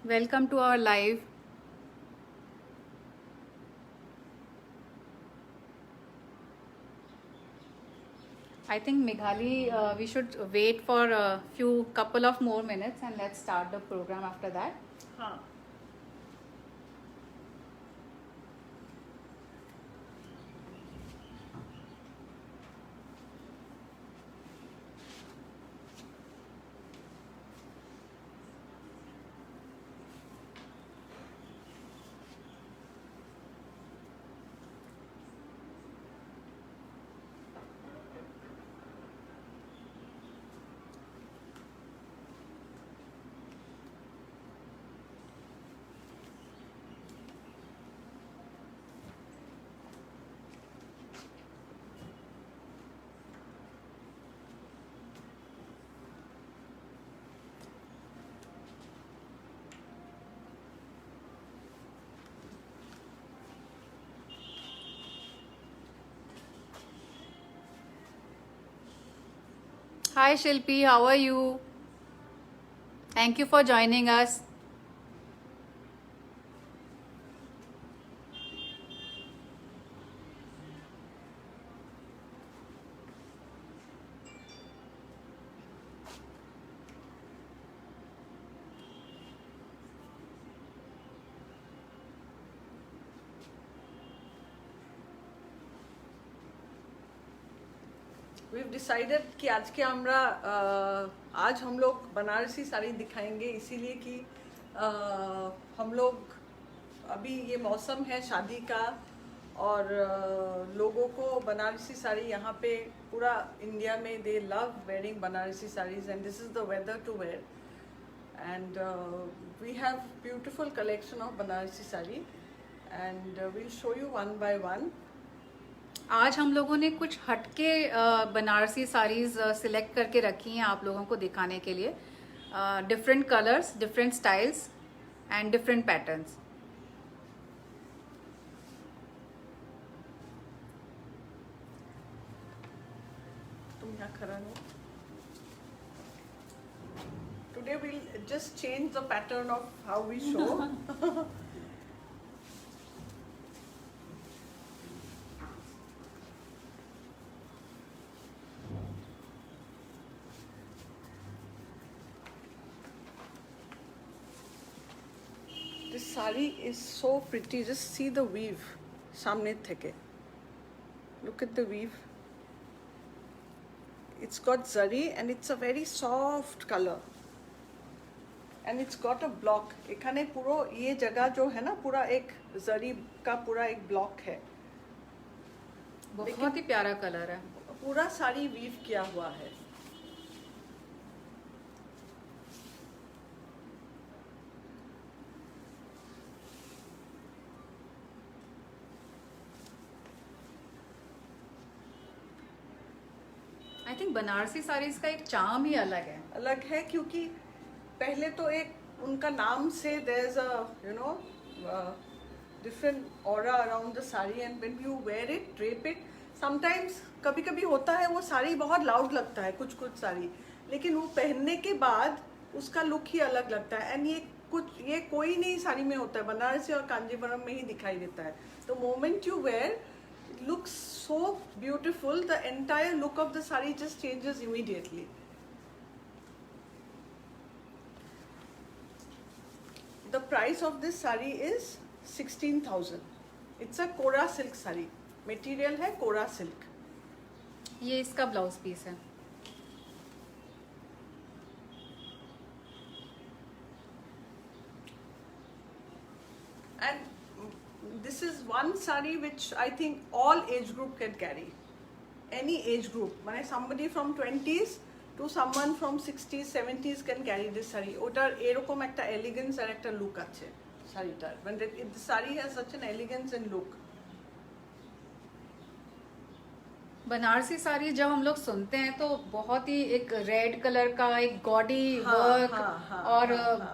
Welcome to our live. I think Meghali, we should wait for a few couple of more minutes and let's start the program after that. हाँ. Hi Shilpi, how are you? Thank you for joining us. We've decided कि आज के हमरा आज हम लोग बनारसी साड़ी दिखाएंगे इसीलिए कि हम लोग अभी ये मौसम है शादी का और लोगों को बनारसी साड़ी यहाँ पे पूरा इंडिया में they love wearing Banarasi sarees and this is the weather to wear and we have beautiful collection of Banarasi sari and we'll show you one by one. आज हम लोगों ने कुछ हटके बनारसी साड़ीज सिलेक्ट करके रखी हैं आप लोगों को दिखाने के लिए. Different colours, different styles and different patterns. तुम यहाँ खड़ा रहो. Today we'll just change the pattern of how we show. This sari is so pretty. Just see the weave. सामने थेके. Look at the weave. It's got zari and it's a very soft color. And it's got a block. एखाने पूरो ये जगह जो है ना पूरा एक जरी का पूरा एक ब्लॉक है. बहुत ही प्यारा कलर है. पूरा साड़ी वीव किया हुआ है. आई थिंक बनारसी साड़ीज का एक चार्म ही अलग है क्योंकि पहले तो एक उनका नाम से there is a you know different aura around the saree and when you wear it drape it sometimes कभी कभी होता है वो साड़ी बहुत लाउड लगता है कुछ साड़ी लेकिन वो पहनने के बाद उसका लुक ही अलग लगता है एंड ये कोई नहीं साड़ी में होता है बनारसी और कांजीवरम में ही दिखाई देता है. The moment you wear it looks so beautiful, the entire look of the sari just changes immediately. The price of this sari is 16,000. It's a Kora silk sari. Material है Kora silk. ये इसका blouse piece है. And this is one sari which I think all age group can carry. Any age group. মানে somebody from 20s to someone from 60s, 70s can carry this sari. ওটার এরকম একটা elegance আর একটা look আছে শাড়িটার. When the sari has such an elegance and look. Banarasi sari जब हम लोग सुनते हैं तो बहुत ही एक रेड कलर का एक गॉडी वर्क और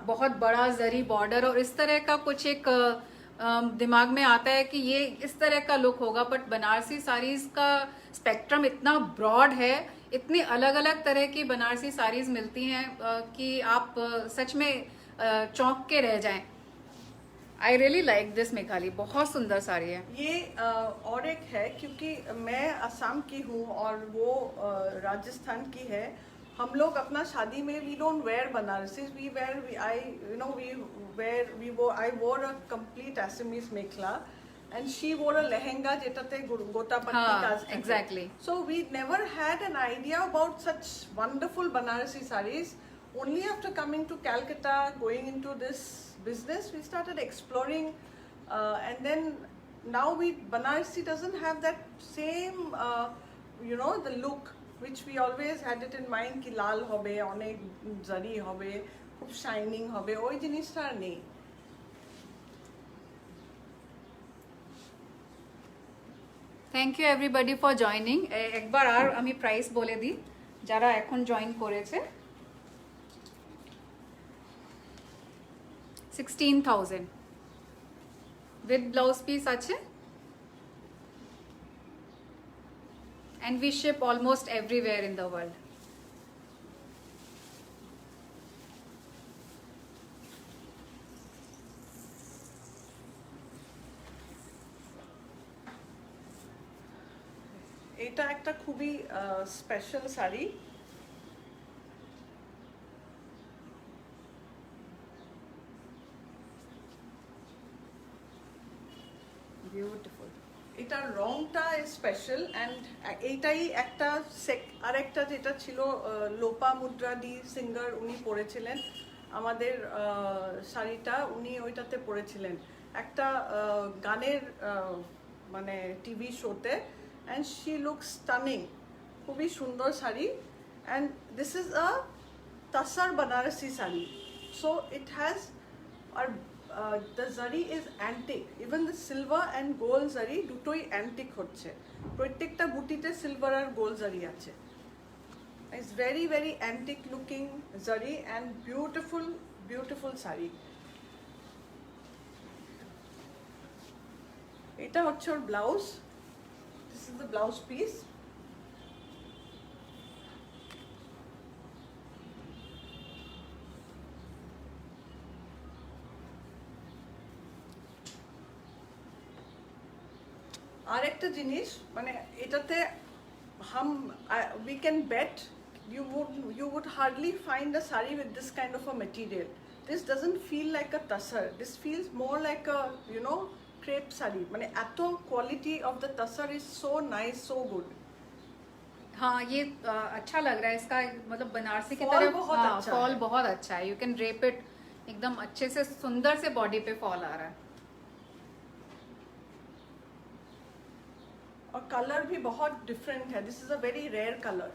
बहुत बड़ा जरी बॉर्डर और इस तरह का कुछ एक दिमाग में आता है कि ये इस तरह का लुक होगा. बट बनारसी साड़ीज का स्पेक्ट्रम इतना ब्रॉड है, इतनी अलग अलग तरह की बनारसी साड़ीज मिलती हैं कि आप सच में चौंक के रह जाएं। आई रियली लाइक दिस मिखाली, बहुत सुंदर साड़ी है ये। और एक है, क्योंकि मैं असम की हूँ और वो राजस्थान की है। हम लोग अपना शादी में we don't wear Banarasi, we wear I you know we wear we वो I wore a complete Assamese mekhela and she wore a lehenga যেটাতে গোটাপট্টি কাজ থাকে। exactly. So we never had an idea about such wonderful Banarasi sarees. Only after coming to Calcutta, going into this business, we started exploring, and then now Banarasi doesn't have that same the look which we always had it in mind ki lal hobe, onek zari hobe, khub shining hobe, ওই জিনিসটা আর নেই। Thank you everybody for joining. একবার আর আমি price বলে দিই যারা এখন জয়েন করেছে। 16,000 উইথ ব্লাউজ পিস আছে, and we ship almost everywhere in the world. এটা একটা খুবই স্পেশাল শাড়ি। বিউটিফুল। এটার রংটা স্পেশাল, অ্যান্ড এইটাই একটা আরেকটা যেটা ছিল লোপা মুদ্রাদি সিঙ্গার, উনি পরেছিলেন আমাদের শাড়িটা, উনি ওইটাতে পরেছিলেন একটা গানের মানে টিভি শোতে, অ্যান্ড শি লুকস স্টানিং, খুবই সুন্দর শাড়ি। And this is a tussar Banarasi saree, so it has আর the zari is antique, even the silver and gold zari দুটোই antique হচ্ছে, প্রত্যেকটা বুটিতে সিলভার আর গোল্ড zari আছে। It's very very antique looking zari and beautiful beautiful sari. এটা হচ্ছে ওর blouse, this is the blouse piece. আর একটা জিনিস, মানে এটাতে we can bet you would hardly find a sari with this kind of a material. This doesn't feel like a tassar, this feels more like a crepe sari, মানে এত quality of the tassar is so nice, so good. हाँ, ये अच्छा लग रहा है इसका, मतलब बनारसी की Fall तरह बहुत अच्छा फॉल है। बहुत अच्छा है। यू कैन ड्रेप इट, एकदम अच्छे से सुंदर से बॉडी पे फॉल आ रहा है। और कलर भी बहुत डिफरेंट है, this is a very rare colour.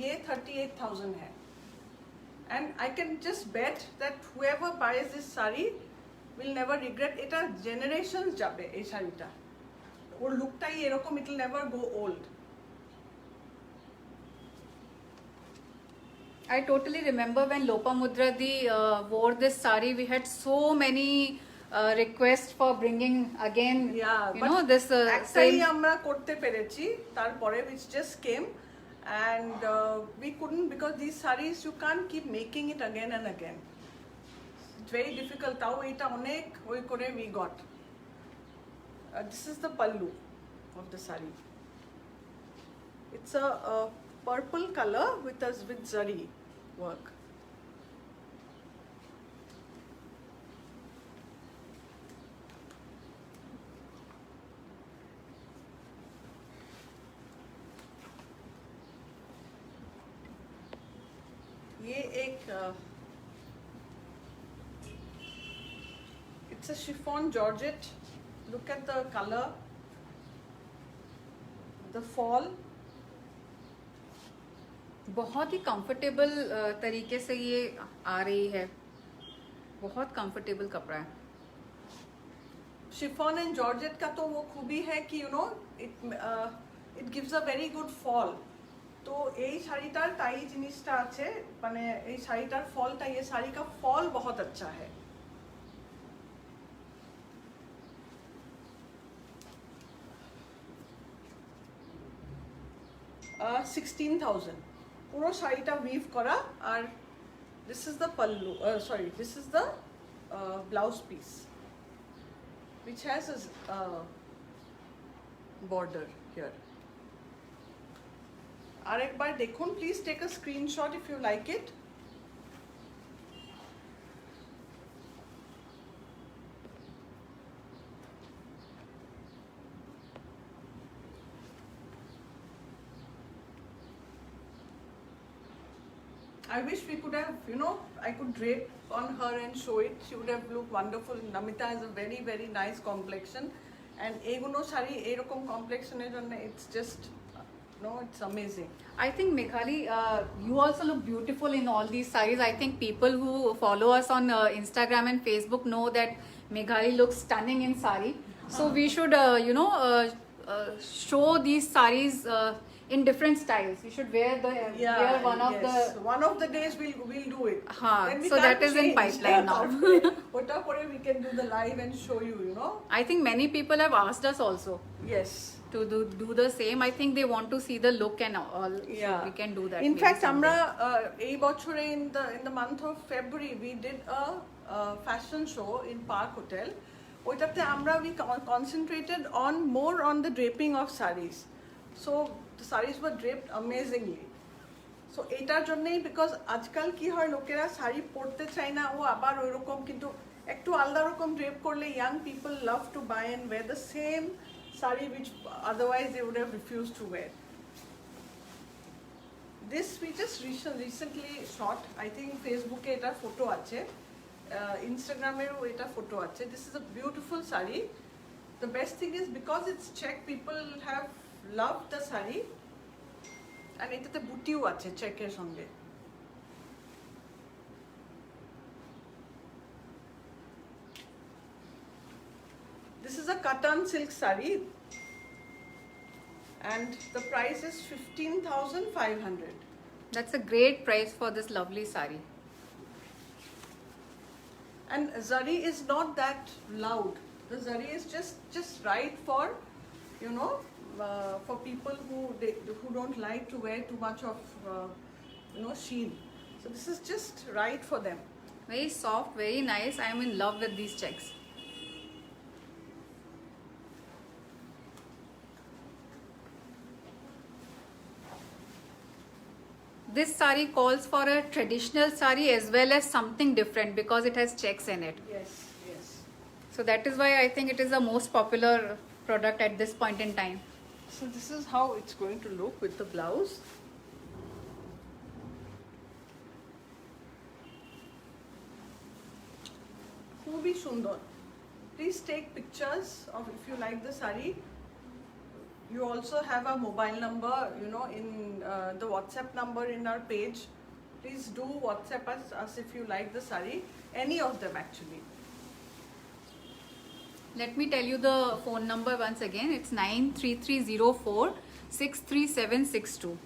ये 38,000 है, and I can just bet that whoever buys this sari will never regret. এটা generations যাবে এই শাড়িটা, ওর লুকটাই এরকম, it will never go old. I totally remember when Lopamudra wore this sari, we had so many requests for bringing again, this একটাই same. আমরা করতে পেরেছি, তারপরে which just came, and we couldn't, because these sarees you can't keep making it again and again, it's very difficult. তাও এটা অনেক ওই করে we got. This is the pallu of the sari. It's a purple color with zari work. ये एक it's a chiffon georgette. Look at the color, the fall. बहुत ही comfortable तरीके से ये आ रही है, बहुत कंफर्टेबल कपड़ा है। शिफॉन एंड जॉर्जेट का तो वो खूबी है कि it gives a very good fall. তো এই শাড়িটার তাই জিনিসটা আছে, মানে এই শাড়িটার ফলটা, ये শাড়ি का फॉल बहुत अच्छा है। 16,000 পুরো শাড়িটা উইভ করা আর this is the pallu sorry this is the blouse piece which has a border here আরেকবার দেখুন please take a screenshot if you like it I wish we could have, you know, I could drape on her and show it. She would have looked wonderful. Namita has a very, very nice complexion. And eguno sari erokom complexion er jonne it's just, no, it's amazing. I think Meghali, you also look beautiful in all these sarees. I think people who follow us on Instagram and Facebook know that Meghali looks stunning in sari. So we should, show these sarees in different styles. We should wear one of the days we'll do it. Then we So can't that is in change. pipeline now. Ota pore we can do the live and show you, you know. I think many people have asked us also Yes. to do the same. I think they want to see the look and all. Yeah. So we can do that. In maybe fact, someday. আমরা এই বছরে in the month of February we did a fashion show in Park Hotel. ওইটাতে আমরা we concentrated more on the draping of sarees. So the sarees were draped amazingly. So এটার জন্যই because আজকাল কি হয় লোকেরা শাড়ি পরতে চায় না ও আবার ওইরকম কিন্তু একটু আলাদা রকম ড্রেপ করলে young people love to buy and wear the same saree which otherwise they would have refused to wear. This we just recently shot. I think Facebook e eta photo ache, Instagram e eta photo ache. This is a beautiful saree. The best thing is because it's check, people have loved the saree. And etate butiও আছে চেকের সঙ্গে. This is a cotton silk saree and the price is 15,500. That's a great price for this lovely sari. And zari is not that loud. The zari is just right for, you know, for people who don't like to wear too much of sheen. So this is just right for them. Very soft, very nice. I am in love with these checks. This sari calls for a traditional sari as well as something different because it has checks in it. Yes, yes. So that is why I think it is the most popular product at this point in time. So this is how it's going to look with the blouse. খুবই সুন্দর. Please take pictures of if you like the saree. You also have a mobile number, you know, in the WhatsApp number in our page. Please do WhatsApp us if you like the saree. Any of them actually. Let me tell you the phone number once again. It's 93304 63762.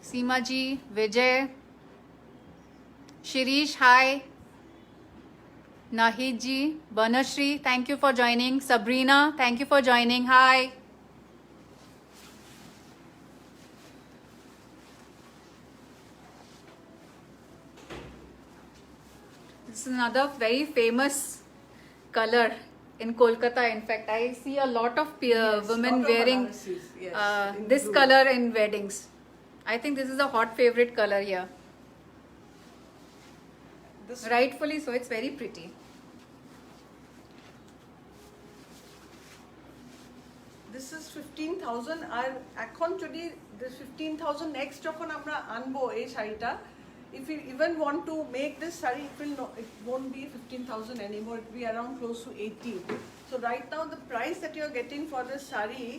Seema ji, Vijay, Shirish, hi. Nahid ji, Banashri, thank you for joining. Sabrina, thank you for joining. Hi. This is another very famous color in Kolkata. In fact, I see a lot of women lot of wearing Banarsis, yes, in this blue. color in weddings. I think this is a hot favorite color here. This Rightfully so, it's very pretty. This is 15,000 আর এখন যদি this 15,000 next যখন আমরা আনবো এই শাড়িটা, if you even want to make this saree, it won't be 15,000 anymore. It will be around close to 80. So right now the price that you're getting for this saree,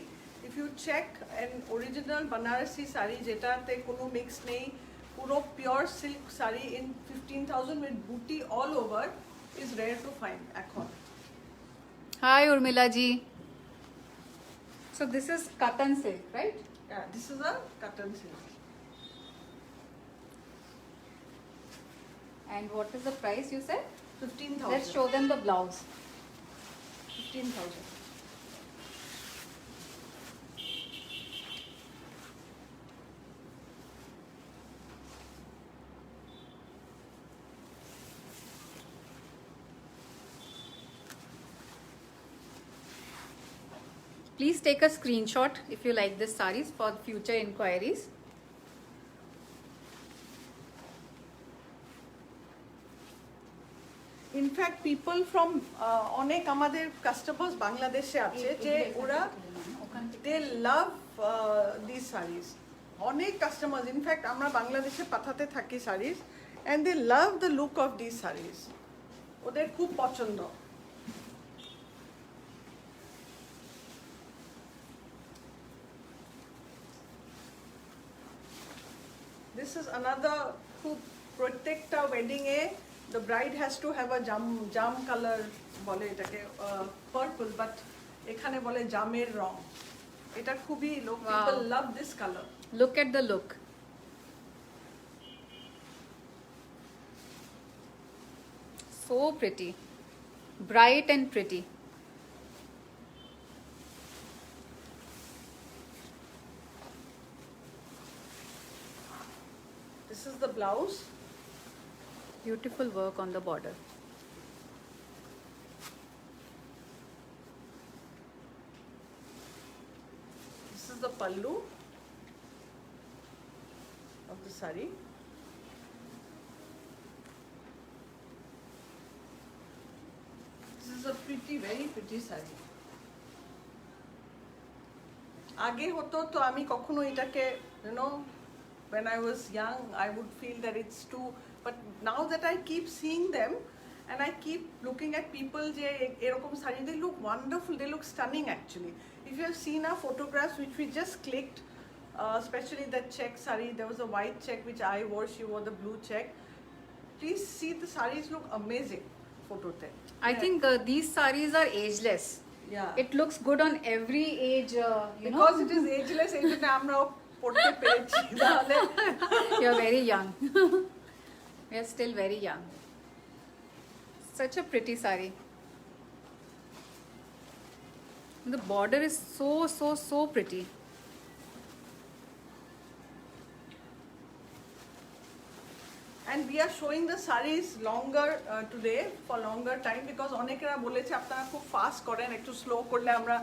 if you check an original Banarasi saree যেটাতে কোনো mix নেই, পুরো pure silk saree in 15,000 with booty all over is rare to find এখন. Hi Urmila ji. So this is cotton silk, right? Yeah, this is a cotton silk. And what is the price you said? 15,000. Let's show them the blouse. 15,000. Please take a screenshot if you like this sarees for future inquiries. In fact people from অনেক আমাদের customers বাংলাদেশে আছে যে ওরা they love this sarees অনেক customers in fact আমরা বাংলাদেশে পাঠাতে থাকি sarees and they love the look of this sarees ওদের খুব পছন্দ This is another খুব প্রত্যেকটা ওয়েডিং এ the bride has to have a jam color বলে এটাকে purple but এখানে বলে জামের রং এটা খুবই লোক people love this color. Look at the look. So pretty. Bright and pretty. This is the blouse. Beautiful work on the border. This is the pallu of the sari. This is a pretty, very pretty sari. আগে হতো তো আমি কখনো এটাকে you know when I was young I would feel that it's too but now that I keep seeing them and I keep looking at people যে এরকম sari they look wonderful, they look stunning actually. If you have seen our photographs which we just clicked, especially that check sari, there was a white check which I wore, she wore the blue check. Please see the saris look amazing photote. I think these sarees are ageless. Yeah. It looks good on every age, you know. Because it is ageless, এই জন্য আমরাও পড়তে পেরেছি তাহলে You're very young. We are still very young. Such a pretty saree. The border is so pretty. and we are showing the saris longer today for longer time because অনেকেরা বলেছে আপনারা খুব fast করেন একটু স্লো করলে আমরা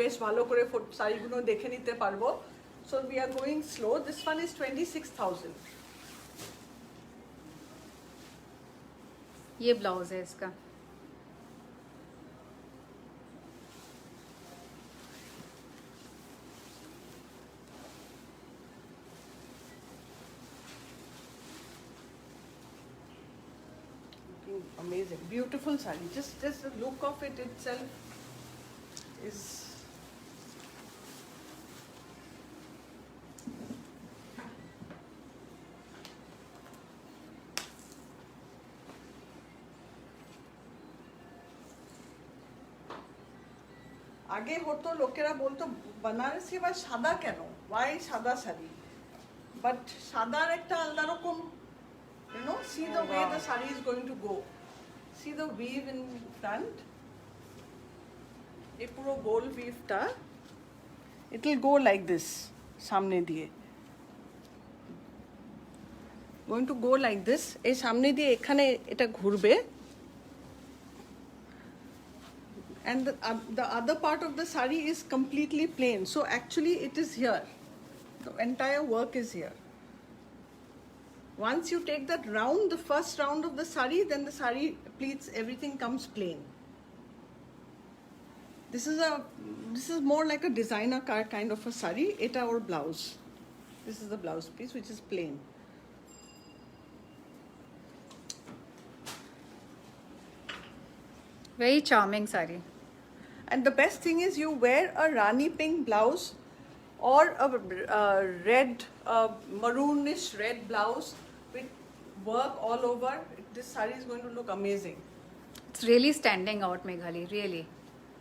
বেশ ভালো করে শাড়িগুলো দেখে নিতে পারবো so we are going slow. This one is 26,000. ये ब्लाउज है इसका. Amazing, beautiful saree. Just the look of it itself is. আগে হতো লোকেরা বলতো বানারসি বা সাদা কেন why সাদা শাড়ি বাট সাদার একটা আলাদা রকম you know see the way the saree is going to go. See the weave in front. এই পুরো গোল weave-টা it will go like this সামনে দিয়ে going to go like this এই সামনে দিয়ে এখানে এটা ঘুরবে and the other part of the saree is completely plain so actually it is here the entire work is here. Once you take that round, the first round of the saree, then the saree pleats, everything comes plain. This is more like a designer kind of a saree. Eta or blouse. This is the blouse piece which is plain. Very charming saree. And the best thing is you wear a Rani pink blouse or a red, maroonish red blouse with work all over. This saree is going to look amazing. It's really standing out, Meghali, really.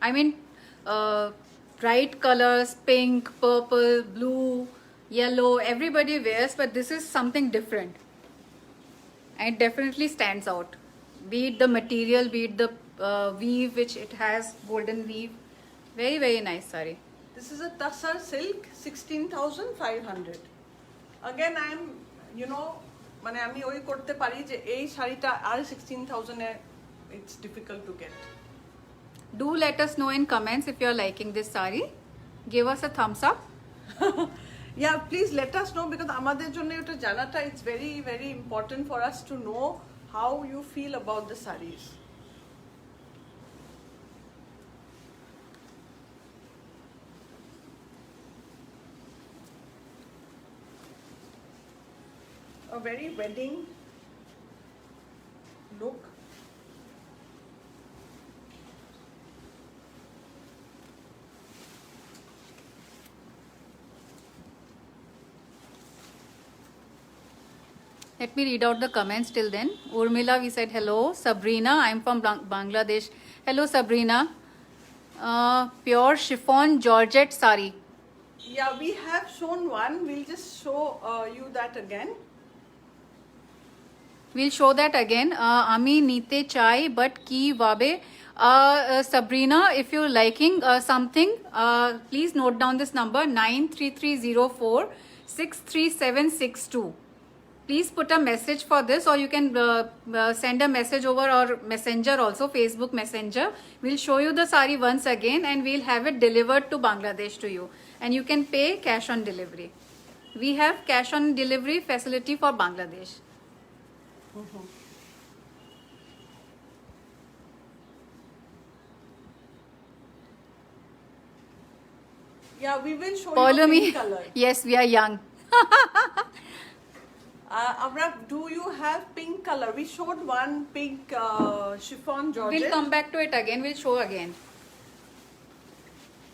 I mean, bright colors, pink, purple, blue, yellow, everybody wears, but this is something different. And it definitely stands out. Be it the material, be it the weave, which it has, golden weave. Very, very nice saree. This is a Tassar silk, 16,500. Again, I am, you know, মানে আমি ওই করতে পারি যে এই শাড়িটা আর 16,000 এ it's difficult to get. Do let us know in comments if you are liking this saree. Give us a thumbs up. Yeah, please let us know because আমাদের জন্য এটা জানাটা it's very very important for us to know how you feel about the sarees. A very wedding look. Let me read out the comments till then. Urmila, we said hello. Sabrina, I'm from Bangladesh. Hello, Sabrina. Pure chiffon Georgette sari. Yeah, we have shown one. We'll just show you that again. We'll show that again. Ami nite chai, but ki wabe. Sabrina, if you're liking something, please note down this number 93304 63762. Please put a message for this, or you can send a message over our messenger also, Facebook Messenger. We'll show you the sari once again and we'll have it delivered to Bangladesh to you. And you can pay cash on delivery. We have cash on delivery facility for Bangladesh. Yeah, we will show Follow you me. pink color. Yes, we are young. Amra, do you have pink color? We showed one pink chiffon Georgette. We'll come back to it again. We'll show again.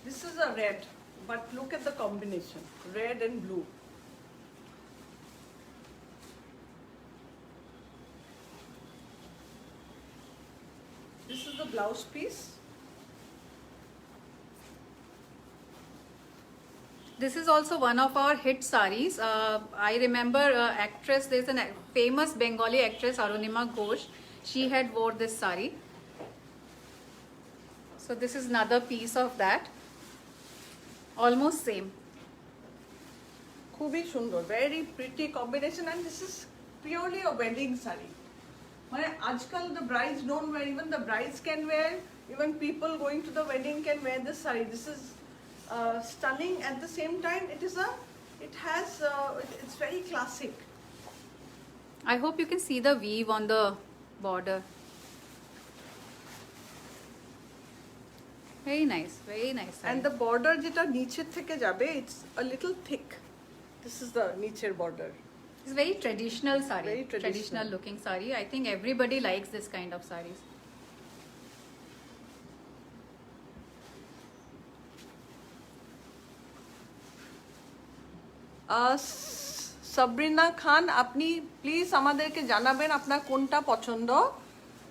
This is a red, but look at the combination, red and blue. This is the blouse piece. This is also one of our hit saris. I remember actress, there's a famous Bengali actress Arunima Ghosh. She had wore this sari. So this is another piece of that. Almost same. Khubi sundor, very pretty combination, and this is purely a wedding sari. মানে আজকাল the brides don't wear, even the brides can wear, even people going to the wedding can wear this sari. This is stunning. At the same time, it's very classic. I hope you can see the weave on the border. Very nice sari. And the border যেটা নিচে থেকে যাবে, it's a little thick. This is the নিচের border. It's very traditional sari. Very traditional. Traditional looking sari. I think everybody likes this kind of saris. Sabrina খান, আপনি please আমাদেরকে জানাবেন আপনার কোনটা পছন্দ।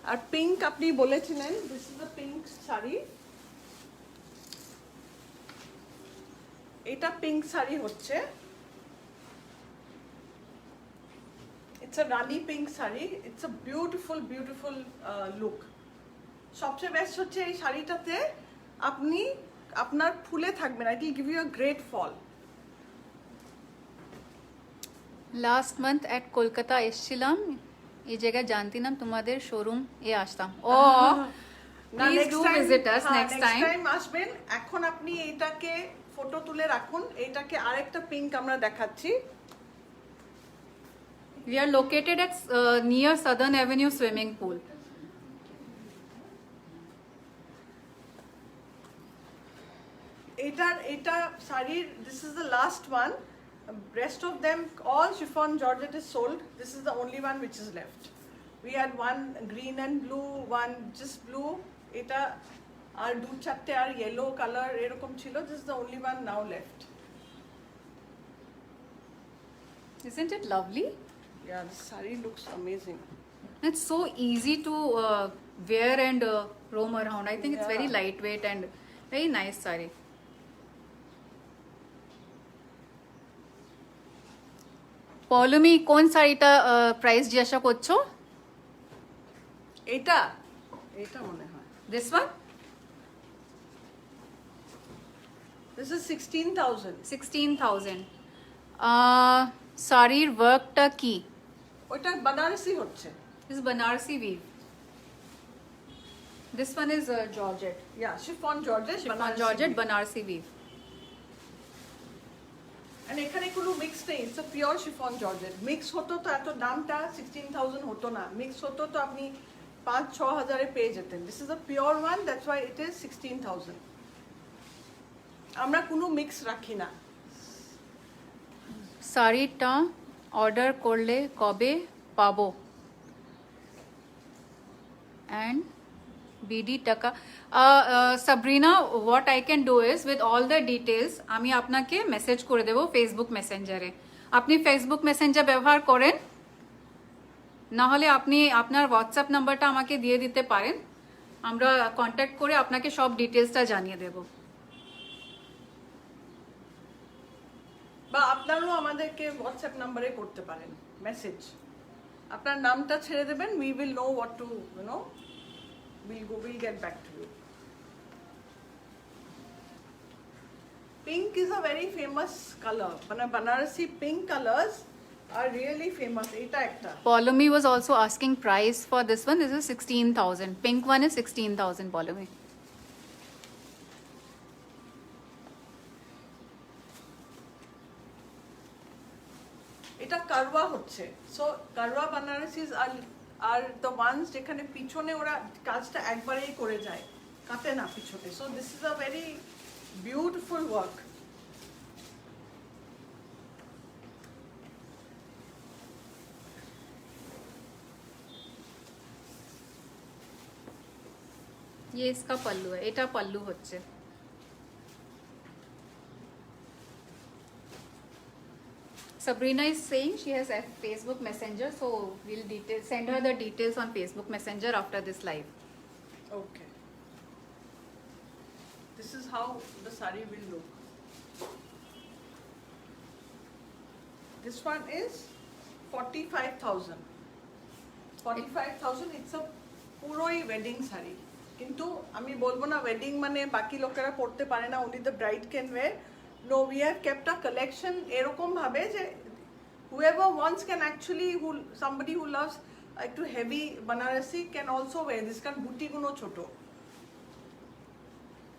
আর পিঙ্ক আপনি বলেছিলেন, this is the pink sari. এটা পিঙ্ক শাড়ি হচ্ছে, it's a rani pink sari. It's a beautiful beautiful look. সবচেয়ে বেস্ট হচ্ছে এই শাড়িটাতে আপনি আপনার ফুলে থাকবেন, it will give you a great fall. Last month at Kolkata এসেছিলাম, এই জায়গায় জানতিলাম তোমাদের শোরুম এ আসতাম। ও please do visit us next time. আসবেন। এখন আপনি এইটাকে ফটো তুলে রাখুন। এইটাকে আরেকটা পিঙ্ক আমরা দেখাচ্ছি। We are located at near Southern Avenue swimming pool. এটা শাড়ির, this is the last one. Rest of them, all chiffon Georgette is sold. This is the only one which is left. We had one green and blue, one just blue. এটা আর দু চারটে আর yellow color এরকম ছিল. This is the only one now left. Isn't it lovely? Yeah, this saree looks amazing. It's so easy to wear and roam around. I think it's very Yeah. lightweight and very nice saree. Poulami কোন শাড়িটা price জিজ্ঞাসা করছো? এটা এটা মনে হয় This one? this is 16,000 16,000. শাড়ির ওয়ার্কটা কি? ওটা বানারসি হচ্ছে This is Banarsi weave. This one is Georgette. Chiffon georgette Chiffon Georgette Banarsi weave. and এখানে কোনো মিক্স নেই, it's a pure chiffon georgette. Mix হতো তো এত দামটা 16,000 হতো না, মিক্স হতো তো আপনি 5-6 হাজারে পেয়ে যেতেন। This is a pure one, that's why it is 16,000। আমরা কোনো মিক্স রাখি না। শাড়িটা অর্ডার করলে কবে পাবো? And BD টাকা Sabrina, what I can do is with all the details আমি আপনাকে মেসেজ করে দেব ফেসবুক মেসেঞ্জারে। আপনি ফেসবুক মেসেঞ্জার ব্যবহার করেন, না হলে আপনি আপনার হোয়াটসঅ্যাপ নাম্বারটা আমাকে দিয়ে দিতে পারেন, আমরা কন্ট্যাক্ট করে আপনাকে সব ডিটেলসটা জানিয়ে দেব। বা আপনারাও আমাদেরকে হোয়াটসঅ্যাপ নাম্বারে করতে পারেন মেসেজ, আপনার নামটা ছেড়ে দেবেন, we will know what to we'll get back to you. Pink is a very famous color. Banarasi pink colors are really famous. Eta ekta. Paulami was also asking price for this one. This is 16,000. Pink one is 16,000, Paulami. এটা কারওয়া হচ্ছে। So Karwa বানারসিস are the once যেখানে পিছনে ওরা কাজটা একবারেই করে যায়, কাটে না পিছনে। So this is a very beautiful work. ये इसका पल्लू है, এটা पल्लू হচ্ছে। Sabrina is saying she has a Facebook Messenger, so we'll send her the details on Facebook Messenger after this live. Okay. This is how the sari will look. This one is 45,000. 45,000. It's a পুরোই wedding sari, কিন্তু আমি বলবো না wedding মানে বাকি লোকেরা পড়তে পারে না, only the bride can wear. No, we have kept a collection এরকম ভাবে যে whoever wants can actually, somebody who loves একটু heavy Banarasi can also wear this, কারণ বুটি গুলো ছোট।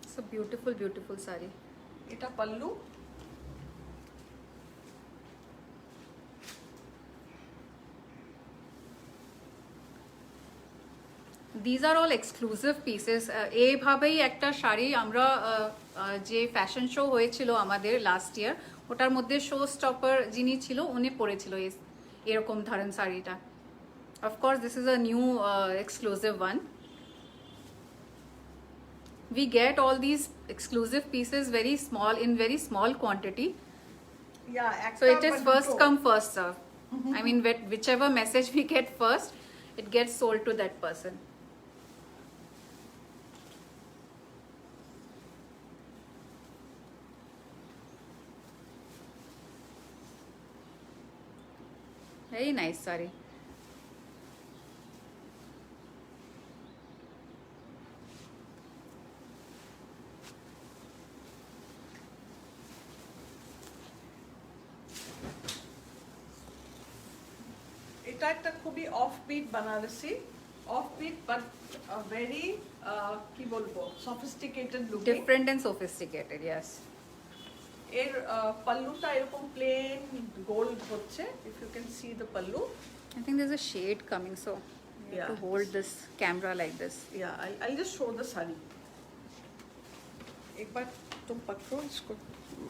It's a beautiful, beautiful saree. এটা pallu. These are all exclusive pieces. এইভাবেই একটা শাড়ি আমরা যে ফ্যাশন শো হয়েছিল আমাদের লাস্ট ইয়ার, ওটার মধ্যে শো স্টপার যিনি ছিল উনি পরেছিল এরকম ধরনের শাড়িটা। Of course this is a new exclusive one. We get all these exclusive pieces very small, in very small quantity. So it is first come first serve. I mean, whichever message we get first, it gets sold to that person. Very nice saree. এটা একটা খুবই offbeat Banarasi, offbeat but very কি বলবো sophisticated look, Different and sophisticated, yes. এর পাল্লুটা এরকম plain gold হচ্ছে, if you can see the pallu. I think there's a shade coming, so you have Yeah. to hold this camera like this. Yeah, I'll just show the sari. एक बार तुम पकड़ो इसको,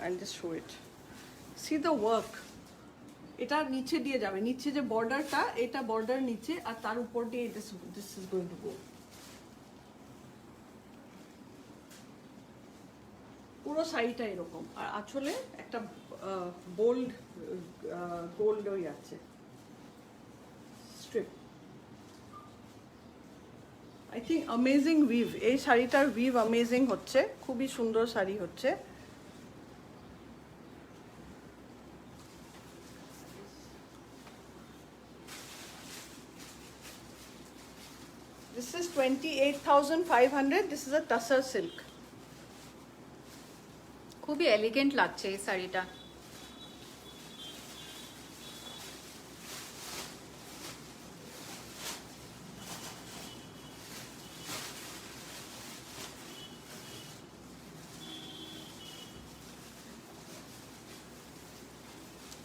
I'll just show it. See the work. এটা নিচে দিয়ে যাবে, নিচে যে বর্ডারটা, এটা বর্ডার নিচে আর তার উপর দিয়ে this is going to go. পুরো শাড়িটা এরকম, আর আঁচলে একটা বোল্ড গোল্ড ওই আছে strip. I I think amazing we've, এই শাড়িটার উইভ অ্যামেজিং হচ্ছে, খুবই সুন্দর শাড়ি হচ্ছে। This is 28,500. This is a tussar silk. খুবই এলিগেন্ট লাগছে এই শাড়িটা।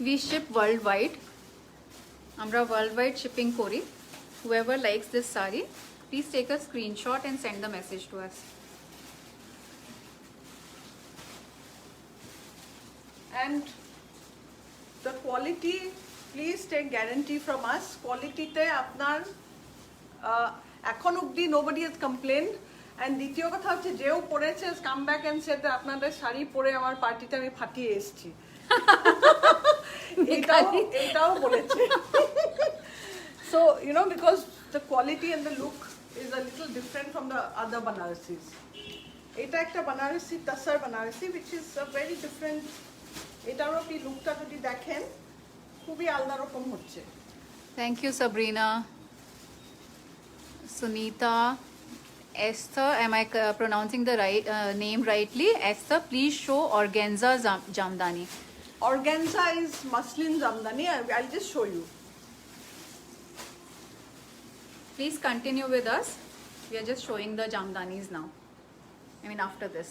We ship worldwide. আমরা worldwide shipping করি। Whoever likes this saree, please take a screenshot and send the message to us. And the quality, please take guarantee from us. Quality te apnar এখন অবধি nobody has complained. And দ্বিতীয় কথা হচ্ছে যেও পরেছে come back and said that আপনাদের শাড়ি পরে আমার পার্টিতে আমি ফাটিয়ে এসেছি। এটাও বলেছে। So you know, because the quality and the look is a little different from the other Banarasis. এটা একটা Banarasi tussar Banarasi which is a very different, এটারও কি লুকটা যদি দেখেন খুবই আলাদা রকম হচ্ছে। Thank you, Sabrina. Sunita, Esther, am I pronouncing the right name rightly? Esther, please show organza jamdani. Organza is muslin jamdani. I'll just show you. Please continue with us. We are just showing the jamdanis now. I mean after this.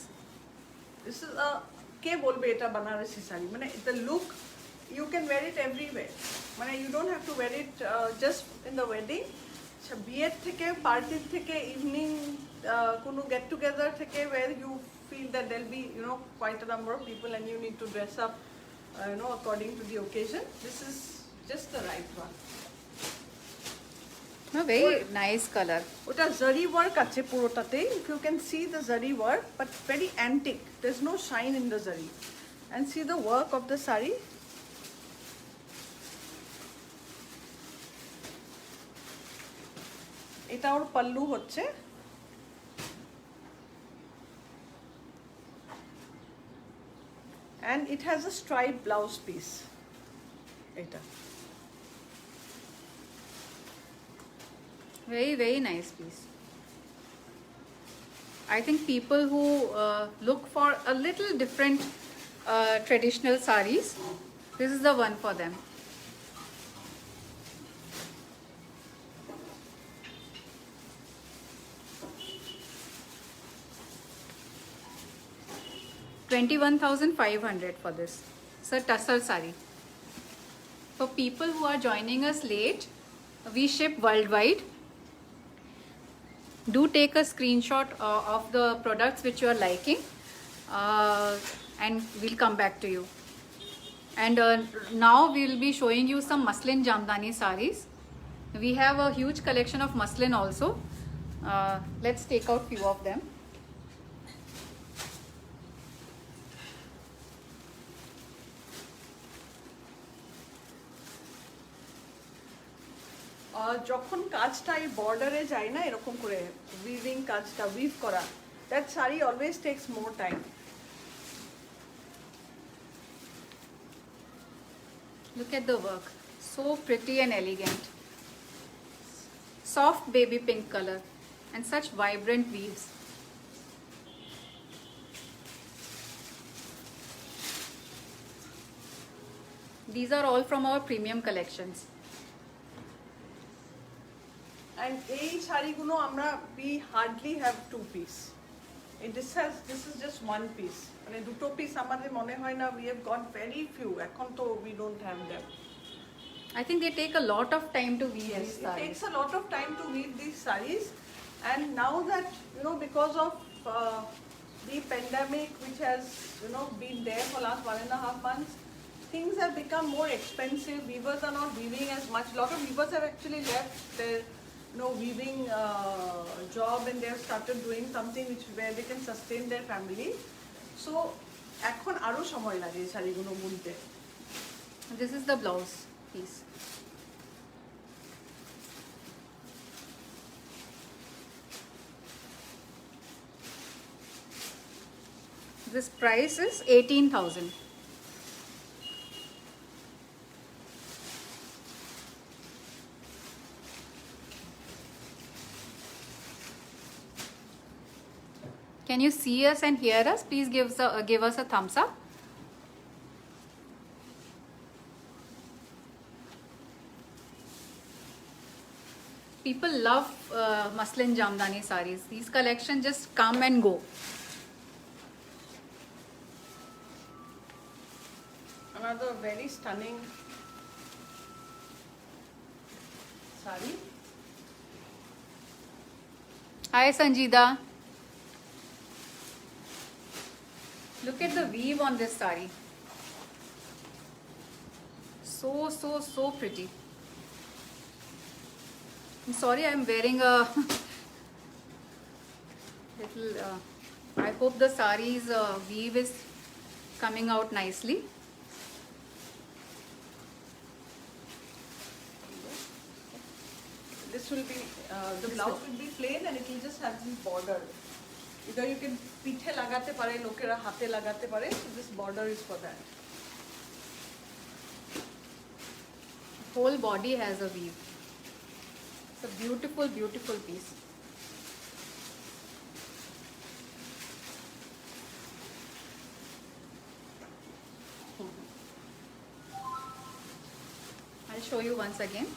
This is a কে বলবে এটা বানারসি শাড়ি, মানে the look you can wear it everywhere, মানে you don't have to wear it just in the wedding, বিয়ের থেকে পার্টির থেকে evening কোনো get together থেকে where you feel that there'll be you know quite a number of people and you need to dress up you know according to the occasion. This is just the right one. No, very nice color. ওটা জারি work আছে পুরোটাতে, if you can see the zari work, but very antique, there's no shine in the zari. And see the work of the sari. এটা ওর পাল্লু হচ্ছে, and it has a striped blouse piece. এটা Very, very nice piece. I think people who look for a little different traditional saris, this is the one for them. $21,500 for this. It's a tussar sari. For people who are joining us late, we ship worldwide. Do take a screenshot of the products which you are liking and we'll come back to you. And now we'll be showing you some muslin jamdani saris. We have a huge collection of muslin also. Let's take out few of them. যখন কাজটা এই বর্ডারে যায় না এরকম করে weaving কাজটা we've করা, that sari always tax more time. Look at the work, so pretty and elegant. Soft baby pink color and such vibrant weaves. These are all from our premium collections. And এই শাড়িগুলো আমরা we hardly have two piece. This is just one piece. মানে দুটো piece আমাদের মনে হয় না, we have got very few. এখন তো we don't have them. I think they take a lot of time to weave these It sarees. takes a lot of time to weave these sarees, and now that you know because of the pandemic which has you know been there for last 1.5 months, things have become more expensive. Weavers are not weaving as much. A lot of weavers have actually left their weaving job and they have started doing something where they can sustain their family. So এখন আরো সময় লাগে এই শাড়িগুলো বুনতে। This is the blouse piece. This price is 18,000. Can you see us and hear us? Please give us a thumbs up. People love muslin jamdani sarees. These collections just come and go. Another very stunning sari. Hi Sanjida. Look at the weave on this sari. So pretty. I'm sorry I'm wearing a little, I hope the sari's weave is coming out nicely. This will be, the blouse will be plain and it will just have this border. Either you can পিঠে লাগাতে পারে লোকেরা হাতে লাগাতে পারে, so this border is for that. Whole body has a weave. It's a beautiful, beautiful piece. I'll show you once again.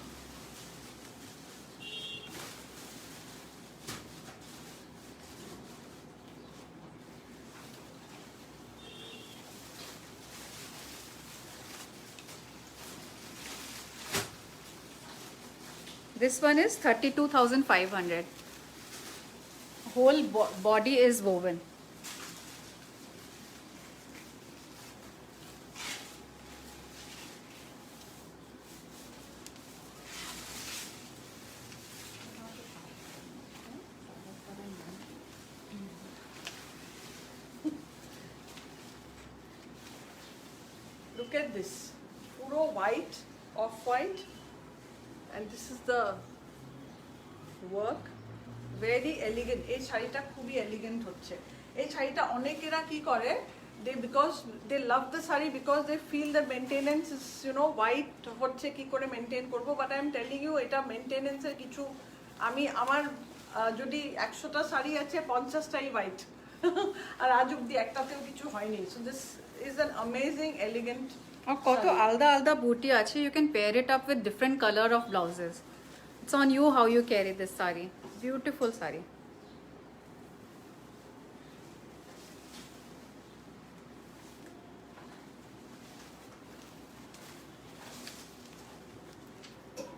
This one is 32,500. Whole body is woven. Look at this, puro white, off-white, and this is the work. Very elegant. এই শাড়িটা খুবই elegant হচ্ছে। এই শাড়িটা অনেকেরা কি করে, because they love the saree because they feel the maintenance is, you know, white হচ্ছে কি করে maintain করব, but I am telling you এটা maintenance এর কিছু, আমি আমার যদি 100টা শাড়ি আছে 50টাই white আর আজ অবধি একটাতেও কিছু হয়নি। So this is an amazing elegant और কত আলাদা আলাদা বুটি আছে, you can pair it up with different color of blouses. It's on you how you carry this saree. Beautiful saree.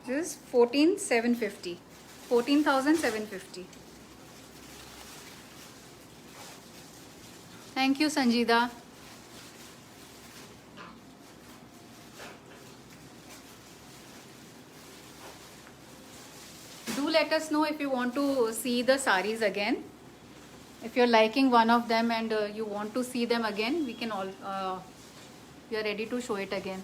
This is 14,750. 14,750. Thank you, Sanjida. Do let us know if you want to see the sarees again. If you're liking one of them and you want to see them again, we can all we are ready to show it again.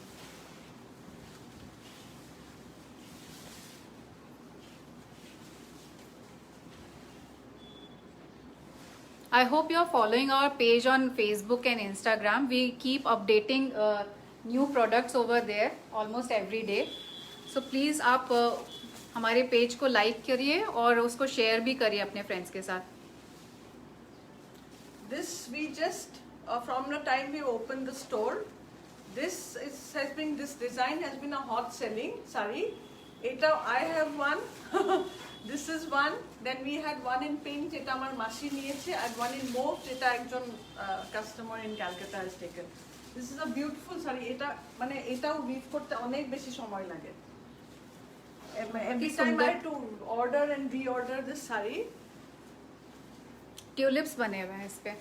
I hope you're following our page on Facebook and Instagram. We keep updating new products over there almost every day. So please आप हमारे page को like करिए और उसको share भी करिए अपने friends के साथ. This we just from the time we opened the store, this design has been a hot selling saree. I have one. This is one. Then we had one in pink, এটা আমার মাসি নিয়েছে, and one in mauve, যেটা একজন customer in Calcutta has taken. This is a beautiful saree. এটা মানে এটাও weave করতে অনেক বেশি সময় লাগে. Every time I have to order and reorder this saree. Tulips बने हुए हैं इस पे,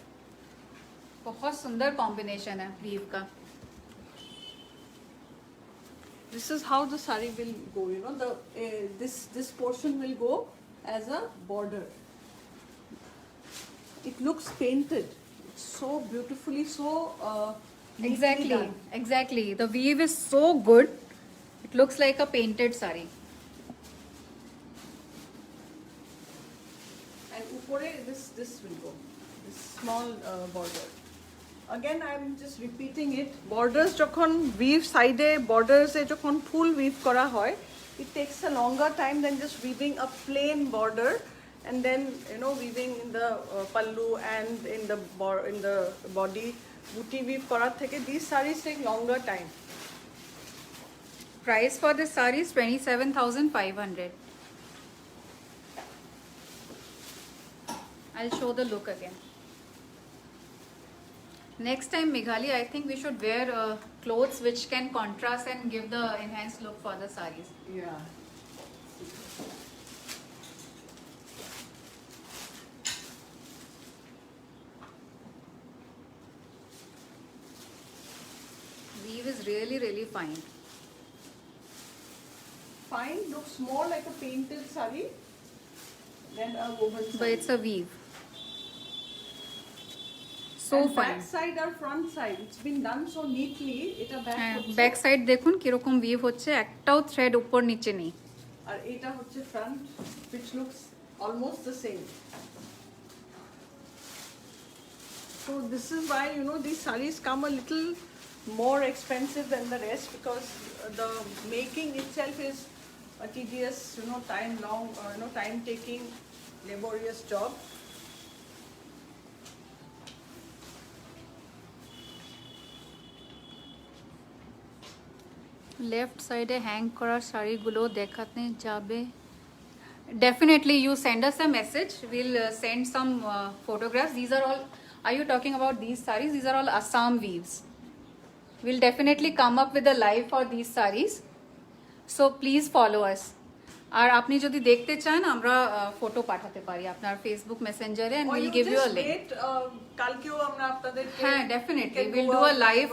बहुत सुंदर कॉम्बिनेशन है वीव का. This is how the saree will go, you know, this portion will go as a border. It looks painted. It's so beautifully, so neatly done. Exactly. The weave is so good. It looks like a painted saree. And upore this will go, this small border. again I'm just repeating it, borders যখন weave side এ borders এ যখন full weave করা হয়, it takes a longer time than just weaving a plain border and then weaving in the pallu and in the body booty weave করার থেকে these sarees take longer time. Price for this saree is 27,500. I'll show the look again. Next time, Meghali, I think we should wear clothes which can contrast and give the enhanced look for the sarees. Yeah. Weave is really, really fine. Fine, looks more like a painted saree than a woven saree. But it's a weave. So and fine. back side or front side, it's been done so neatly. এটা back side দেখুন কিরকম we've হচ্ছে, একটাও thread উপর নিচে নেই। আর এটা হচ্ছে front, which looks almost the same. So this is why these sarees come a little more expensive than the rest, because the making itself is a tedious, time long, time taking, laborious job. Left সাইডে hang করা শাড়িগুলো দেখাতে যাবে। Definitely you send us a message, we'll send some photographs. These are all, are you talking about these sarees? These are all Assam weaves. We'll definitely come up with a live for these sarees, so please follow us. আর আপনি যদি দেখতে চান আমরা photo পাঠাতে পারি আপনার Facebook মেসেঞ্জারে, and we'll give you a link. কালকেও আমরা আপনাদের হ্যাঁ, definitely we'll do a live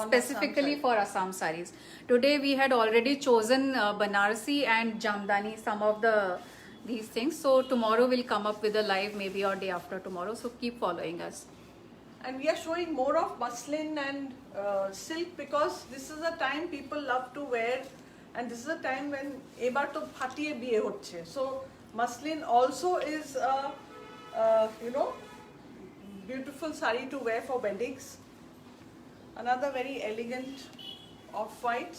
specifically for Assam sarees. Today we had already chosen Banarsi and Jamdani, some of these things, so tomorrow we'll come up with a live, maybe or day after tomorrow, so keep following us. And we are showing more of muslin and silk, because this is a time people love to wear, and this is a time when ebar to phatiye biye hocche, so muslin also is a beautiful saree to wear for weddings. Another very elegant off-white.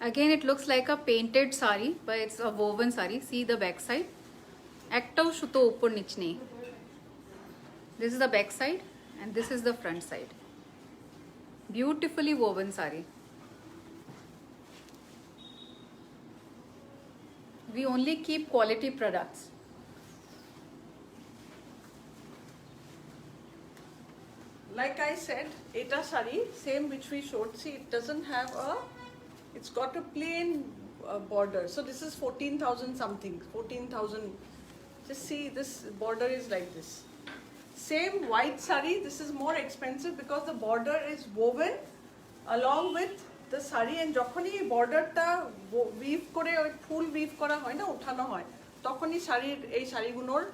Again, it looks like a painted saree, but it's a woven saree. See the back side. একটাও সুতো উপর নিচ নেই। This is the back side and this is the front side. Beautifully woven saree. We only keep quality products. Like I said, eta saree, same which we showed. See, it doesn't have it's got a plain border. So this is 14,000 something, 14,000. Just see, this border is like this. Same white saree, this is more expensive because the border is woven along with the saree, and যখনই বর্ডারটা we've করে ফুল we've করা হয় না, উঠানো হয়, তখনই এই শাড়িগুলোর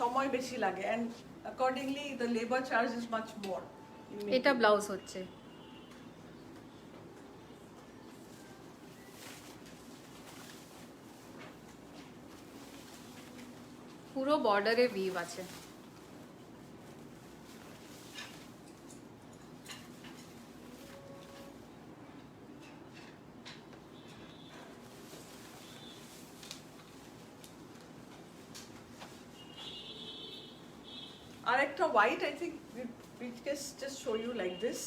সময় বেশি লাগে, and accordingly the labor charge is much more. এটা ব্লাউজ হচ্ছে। পুরো বর্ডারে উইভ আছে। আরেকটা white, I think we just show you like this.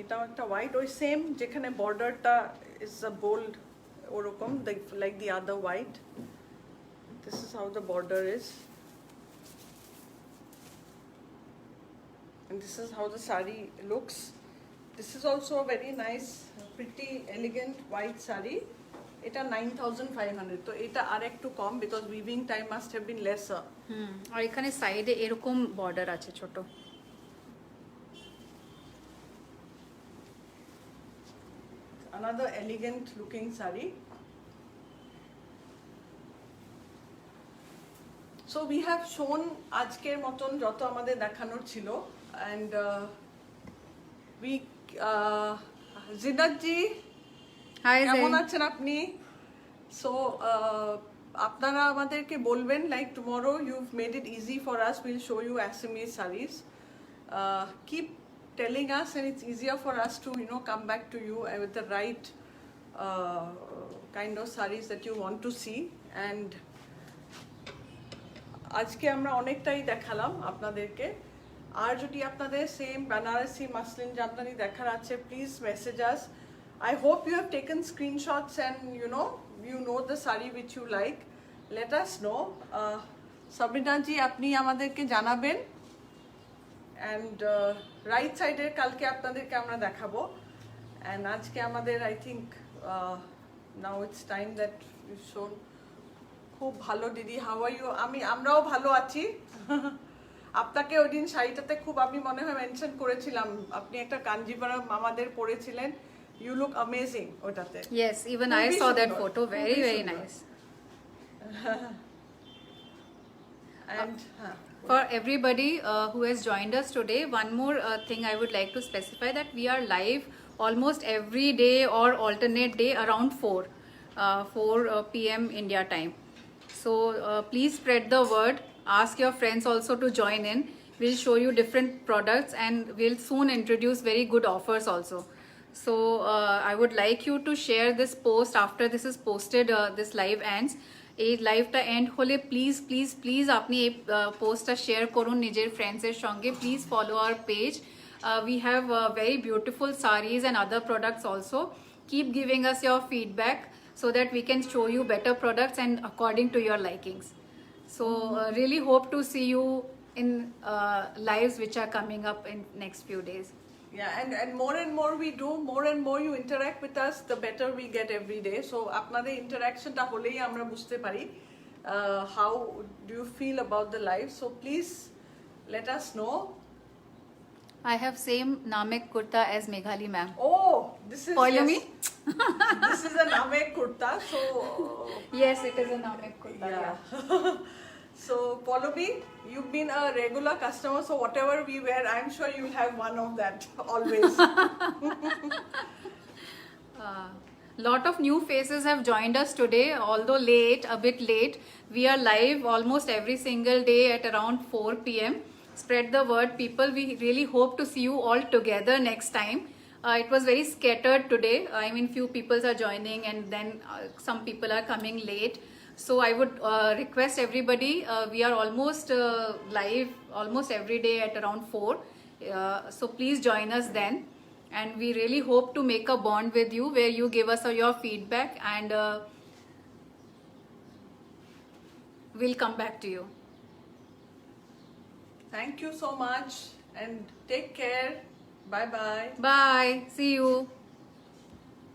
এটাও একটা white, ওই সেম যেখানে বর্ডারটা is a bold ওরকম, like the other white. This is how the border is, and this is how the saree looks. This is also a very nice, pretty elegant white saree. Eta 9,500. So eta are ekটু com because weaving time must have been lesser. আর এখানে সাইডে এরকম border আছে ছোট। Another elegant looking saree. So we have shown আজকের মতন যত আমাদের দেখানোর ছিল, and we Zinat G Hi কেমন Zain. আছেন আপনি? সো আপনারা আমাদেরকে বলবেন like tomorrow you've made it easy for us, we'll show you Assamese sarees. Keep telling us and it's easier for us to come back to you with the right kind of sarees that you want to see. And আজকে আমরা অনেকটাই দেখালাম আপনাদেরকে। আর যদি আপনাদের same Banarasi muslin Jamdani দেখার আছে, please message us. I hope you have taken screenshots and you know the saree which you like. Let us know. Sabrina ji আপনি আমাদেরকে জানাবেন। অ্যান্ড রাইট সাইডের কালকে আপনাদেরকে আমরা দেখাবো। অ্যান্ড আজকে আমাদের I think now it's time that you শোন। খুব ভালো দিদি, হাউ আর ইউ? আমরাও ভালো আছি। আপনাকে ওই দিন শাড়িটাতে খুব আমি মনে হয় মেনশন করেছিলাম, আপনি একটা কাঞ্জিভারাম আমাদের পরেছিলেন। ইউ লুক অ্যামেজিং ওটাতে। Yes, even I saw that photo. Very nice. And For everybody who has joined us today, one more thing I would like to specify, that we are live almost every day or alternate day around 4 p.m. India time. So please spread the word. Ask your friends also to join in. We'll show you different products and we'll soon introduce very good offers also. So I would like you to share this post after this is posted, this live ends. এই লাইভটা and হলে please please please আপনি এই পোস্টটা share করুন নিজের ফ্রেন্ডসের সঙ্গে। Please follow our page. We have very beautiful sarees and other products also. Keep giving us your feedback so that we can show you better products and according to your likings. So really hope to see you in lives which are coming up in next few days. Yeah, and more we do, more and more you interact with us, the better we get every day. So আপনাদের ইন্টারাকশনটা হলেই আমরা বুঝতে পারি how do you feel about the live. So please let us know. I have same Namek kurta as Meghali ma'am. Oh, this is Follow me. This is a Namek kurta. So Yes, it is a Namek kurta. yeah. So follow me. You've been a regular customer, so whatever we wear, I'm sure you'll have one of that always. Lot of new faces have joined us today, although a bit late. We are live almost every single day at around 4 p.m. Spread the word, people. We really hope to see you all together next time. It was very scattered today. I mean, few people are joining and then some people are coming late. So I would request everybody, we are almost live almost every day at around 4. So please join us then. And we really hope to make a bond with you where you give us your feedback and we'll come back to you. Thank you so much and take care. Bye bye. Bye. See you.